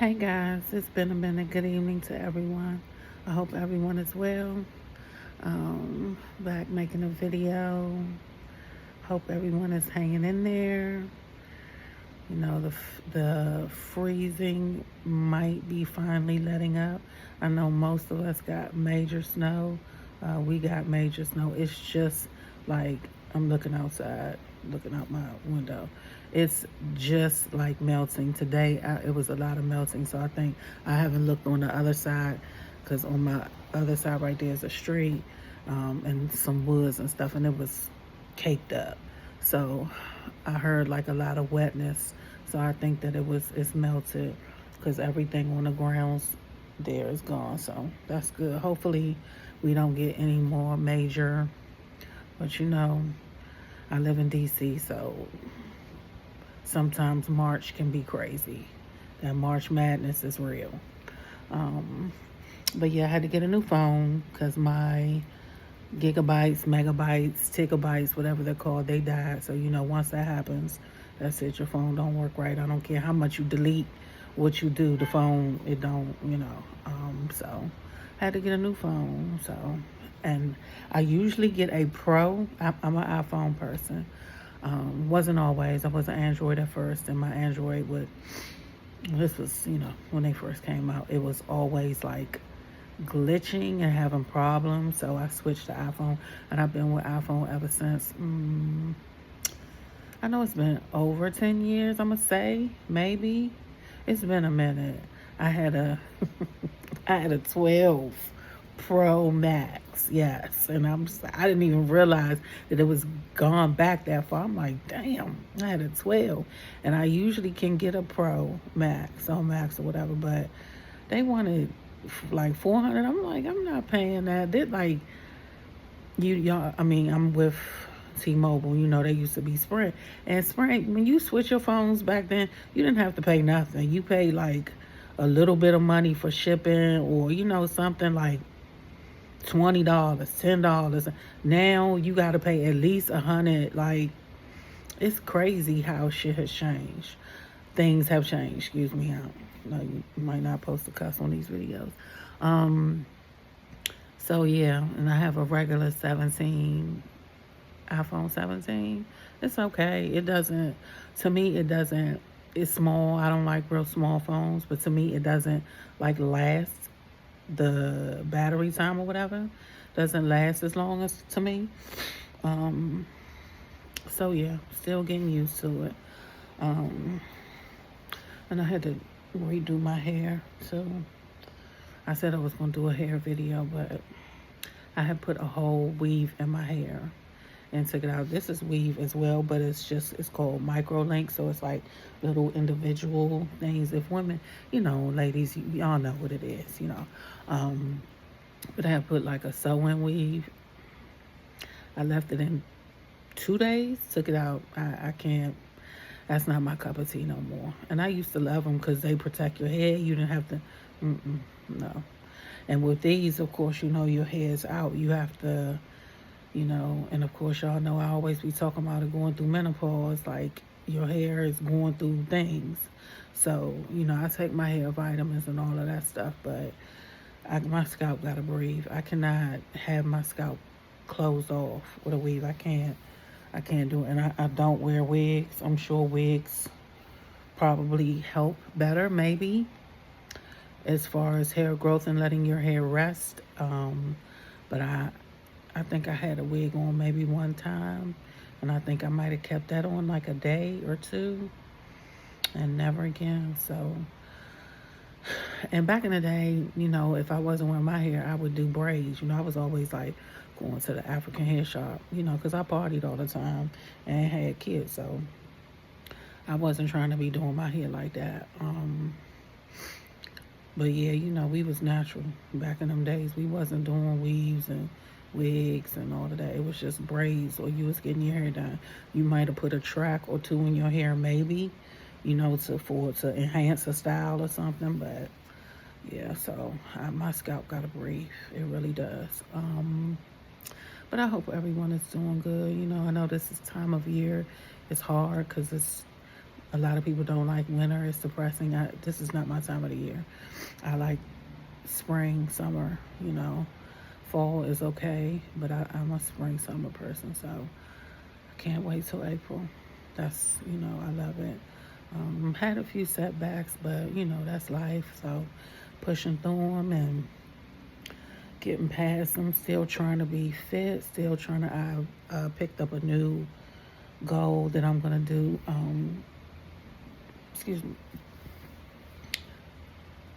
Hey guys, it's been a minute. Good evening to everyone. I hope everyone is well. Back making a video. Hope everyone is hanging in there. You know, the freezing might be finally letting up. I know most of us got major snow. We got major snow. It's just like I'm looking outside, looking out my window. It's just like melting. Today, it was a lot of melting. So I think I haven't looked on the other side because on my other side right there is a street and some woods and stuff, and it was caked up. So I heard like a lot of wetness. So I think that it's melted because everything on the grounds there is gone. So that's good. Hopefully we don't get any more major. But I live in DC, so sometimes March can be crazy. That March madness is real. Um, but yeah, I had to get a new phone because my gigabytes, megabytes, tigabytes, whatever they're called, they died. So, once that happens, that's it. Your phone don't work right. I don't care how much you delete what you do, the phone, it don't. So I had to get a new phone. So, and I usually get a Pro. I'm an iPhone person. Wasn't always. I was an Android at first, and my Android this was, when they first came out, it was always like glitching and having problems. So I switched to iPhone, and I've been with iPhone ever since. I know it's been over 10 years, I'm gonna say, maybe. It's been a minute. I had a I had a 12 Pro Max, yes, and I didn't even realize that it was gone back that far. I'm like, damn, I had a 12, and I usually can get a Pro Max on Max or whatever, but they wanted like 400. I'm like, I'm not paying that. They're like, y'all. I mean, I'm with T-Mobile. They used to be Sprint, and Sprint. When you switch your phones back then, you didn't have to pay nothing. You paid like a little bit of money for shipping, or something like $20, $10. Now you got to pay at least 100. Like, it's crazy how shit has changed. Things have changed. Excuse me. You might not post a cuss on these videos. So yeah, and I have a regular 17, iPhone 17. It's okay. It doesn't, to me, it doesn't, it's small. I don't like real small phones, but to me, it doesn't like last the battery time or whatever. Doesn't last as long as to me. Um, so yeah, still getting used to it. Um, and I had to redo my hair, so I said I was gonna do a hair video, but I had put a whole weave in my hair and took it out. This is weave as well, but it's called micro link, so it's like little individual things. If women, ladies, y'all know what it is. But I had put like a sew-in weave. I left it in 2 days, took it out. I can't, that's not my cup of tea no more. And I used to love them because they protect your hair. You didn't have to, no. And with these, of course, your hair's out. You have to, and of course, y'all know I always be talking about it going through menopause. Like, your hair is going through things. So, I take my hair vitamins and all of that stuff, but my scalp got to breathe. I cannot have my scalp closed off with a weave. I can't do it. And I don't wear wigs. I'm sure wigs probably help better, maybe, as far as hair growth and letting your hair rest. But I think I had a wig on maybe one time, and I think I might have kept that on like a day or two and never again. So, and back in the day, if I wasn't wearing my hair, I would do braids. I was always like going to the African hair shop, because I partied all the time and had kids. So I wasn't trying to be doing my hair like that. But yeah, we was natural back in them days. We wasn't doing weaves and wigs and all of that. It was just braids, or you was getting your hair done. You might have put a track or two in your hair, maybe, to enhance a style or something. But yeah, so my scalp gotta breathe. It really does. But I hope everyone is doing good. I know this is time of year. It's hard because it's A lot of people don't like winter. It's depressing. This is not my time of the year. I like spring, summer, you know. Fall is okay, but I'm a spring, summer person, so I can't wait till April. That's, I love it. Had a few setbacks, but, that's life. So pushing through them and getting past them, still trying to be fit, still trying to, I picked up a new goal that I'm going to do, excuse me,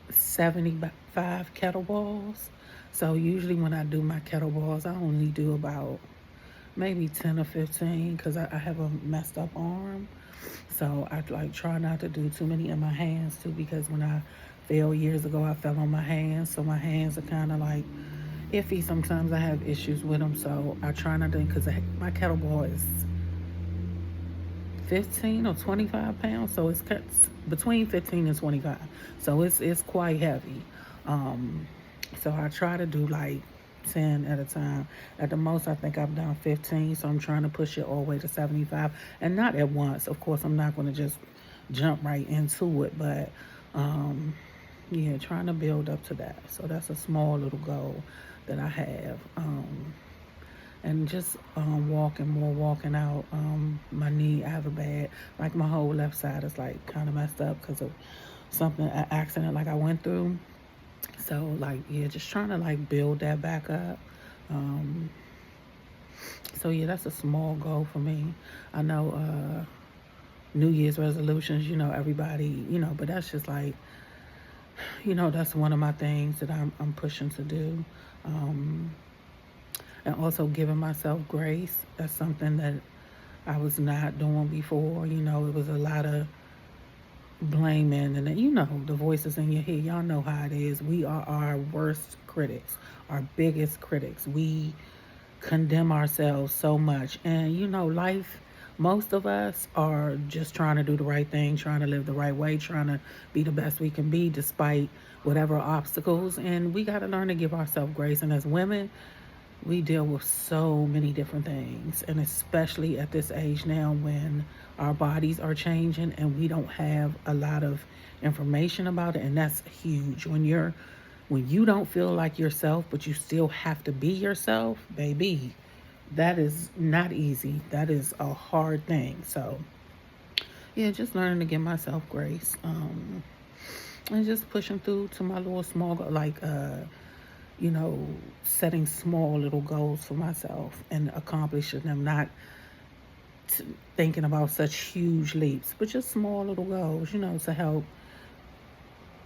75 kettlebells. So usually when I do my kettlebells, I only do about maybe 10 or 15 because I have a messed up arm. So I like try not to do too many in my hands too, because when I fell years ago, I fell on my hands. So my hands are kind of like iffy. Sometimes I have issues with them. So I try not to, because my kettlebell is 15 or 25 pounds. So it's between 15 and 25. So it's quite heavy. So I try to do like 10 at a time. At the most, I think I've done 15. So I'm trying to push it all the way to 75, and not at once. Of course, I'm not going to just jump right into it, but yeah, trying to build up to that. So that's a small little goal that I have. And just walking out. My knee, I have a bad, like my whole left side is like kind of messed up because of an accident like I went through. So like, yeah, just trying to like build that back up. So yeah, that's a small goal for me. I know New Year's resolutions, everybody, but that's just like, that's one of my things that I'm pushing to do. And also giving myself grace. That's something that I was not doing before. It was a lot of blaming, and the voices in your head. Y'all know how it is. We are our worst critics, our biggest critics. We condemn ourselves so much. And life, most of us are just trying to do the right thing, trying to live the right way, trying to be the best we can be despite whatever obstacles. And we got to learn to give ourselves grace. And as women, we deal with so many different things, and especially at this age now when our bodies are changing and we don't have a lot of information about it. And that's huge. When you don't feel like yourself, but you still have to be yourself, baby, that is not easy. That is a hard thing. So yeah, just learning to give myself grace, and just pushing through to my little small like setting small little goals for myself and accomplishing them, not thinking about such huge leaps, but just small little goals, to help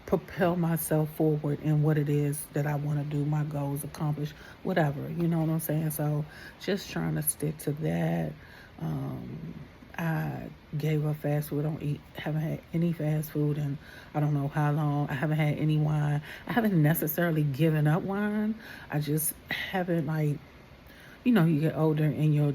propel myself forward in what it is that I want to do, my goals, accomplish, whatever, you know what I'm saying? So just trying to stick to that. I gave up fast food. Haven't had any fast food in I don't know how long. I haven't had any wine. I haven't necessarily given up wine. I just haven't, like, you get older and your